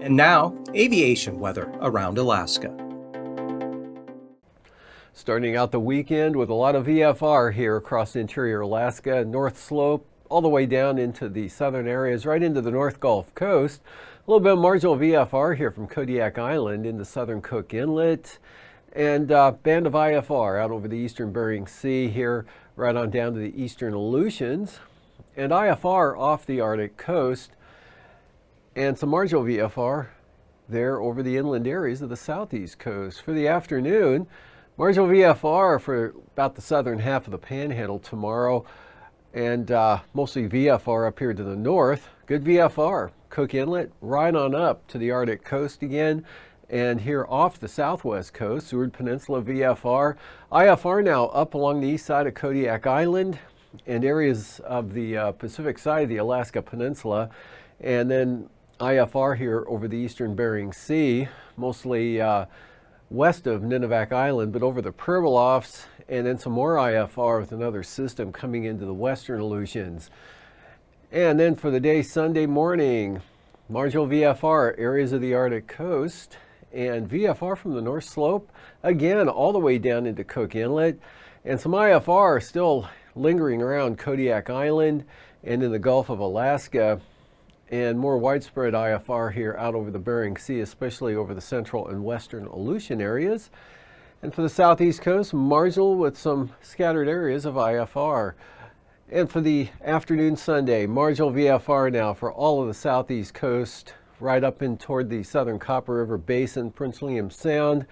And now, aviation weather around Alaska. Starting out the weekend with a lot of VFR here across interior Alaska, North Slope, all the way down into the southern areas, right into the North Gulf Coast. A little bit of marginal VFR here from Kodiak Island into southern Cook Inlet, and band of IFR out over the eastern Bering Sea here, right on down to the eastern Aleutians, and IFR off the Arctic coast, and some marginal VFR there over the inland areas of the southeast coast. For the afternoon, marginal VFR for about the southern half of the Panhandle tomorrow, and mostly VFR up here to the north. Good VFR, Cook Inlet, right on up to the Arctic coast again, and here off the southwest coast, Seward Peninsula VFR. IFR now up along the east side of Kodiak Island and areas of the Pacific side of the Alaska Peninsula, and then IFR here over the eastern Bering Sea, mostly west of Nunivak Island, but over the Pribilofs, and then some more IFR with another system coming into the western Aleutians. And then for the day Sunday morning, marginal VFR, areas of the Arctic coast, and VFR from the North Slope, again, all the way down into Cook Inlet, and some IFR still lingering around Kodiak Island and in the Gulf of Alaska, and more widespread IFR here out over the Bering Sea, especially over the central and western Aleutian areas. And for the southeast coast, marginal with some scattered areas of IFR. And for the afternoon Sunday, marginal VFR now for all of the southeast coast, right up in toward the southern Copper River Basin, Prince William Sound,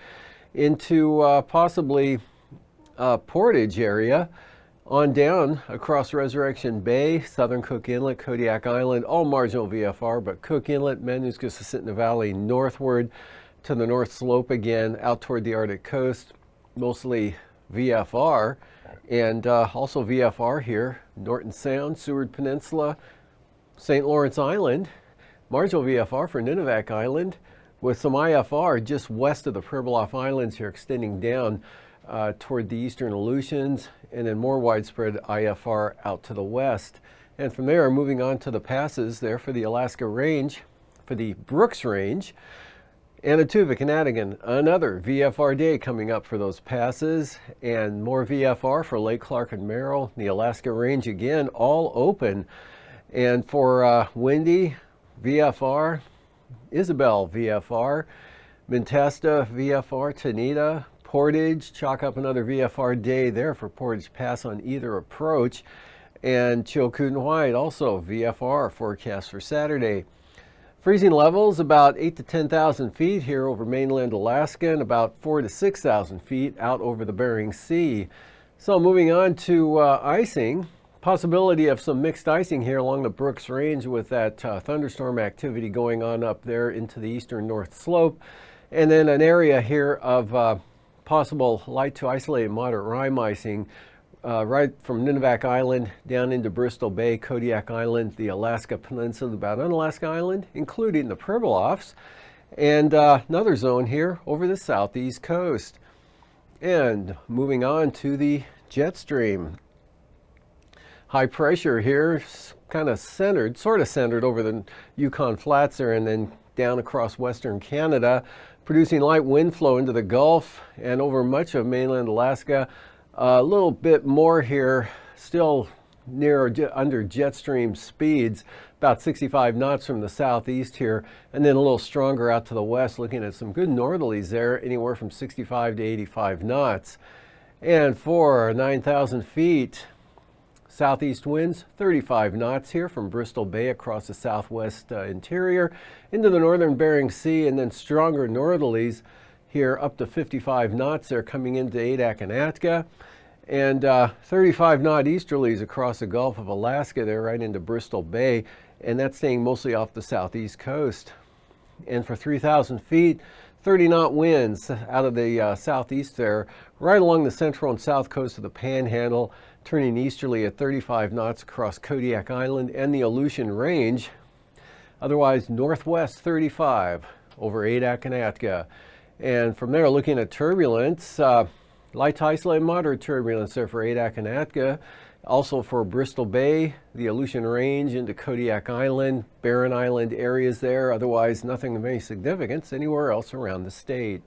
into possibly Portage area, on down across Resurrection Bay, southern Cook Inlet, Kodiak Island, all marginal VFR, but Cook Inlet, Madawaska-Susitna Valley northward to the North Slope again, out toward the Arctic coast, mostly VFR, and also VFR here, Norton Sound, Seward Peninsula, St. Lawrence Island, marginal VFR for Nunivak Island, with some IFR just west of the Pribilof Islands here, extending down toward the eastern Aleutians, and then more widespread IFR out to the west. And from there, moving on to the passes there for the Alaska Range, for the Brooks Range, Anatuvik and Adigan, another VFR day coming up for those passes, and more VFR for Lake Clark and Merrill, the Alaska Range again, all open. And for Windy, VFR, Isabel VFR, Mintesta VFR, Tanita, Portage, chalk up another VFR day there for Portage Pass on either approach, and Chilkoot and White also VFR forecast for Saturday. Freezing levels about 8 to 10,000 feet here over mainland Alaska, and about 4 to 6,000 feet out over the Bering Sea. So moving on to icing, possibility of some mixed icing here along the Brooks Range with that thunderstorm activity going on up there into the eastern North Slope, and then an area here of possible light to isolated moderate rime icing right from Nunivak Island down into Bristol Bay, Kodiak Island, the Alaska Peninsula, about Unalaska Island, including the Pribilofs, and another zone here over the southeast coast. And moving on to the jet stream. High pressure here, kind of centered, sort of centered over the Yukon Flats there, and then down across western Canada, producing light wind flow into the Gulf and over much of mainland Alaska. A little bit more here, still near under jet stream speeds, about 65 knots from the southeast here, and then a little stronger out to the west, looking at some good northerlies there, anywhere from 65 to 85 knots. And for 9,000 feet, southeast winds, 35 knots here from Bristol Bay across the southwest interior into the northern Bering Sea, and then stronger northerlies here up to 55 knots there coming into Adak and Atka, and 35 knot easterlies across the Gulf of Alaska there right into Bristol Bay, and that's staying mostly off the southeast coast. And for 3,000 feet, 30 knot winds out of the southeast there, right along the central and south coast of the Panhandle, turning easterly at 35 knots across Kodiak Island and the Aleutian Range. Otherwise, northwest 35 over Adak and Atka. And from there, looking at turbulence, light to isolated moderate turbulence there for Adak and Atka, Also for Bristol Bay, the Aleutian Range into Kodiak Island, Barren Island areas there. Otherwise, nothing of any significance anywhere else around the state.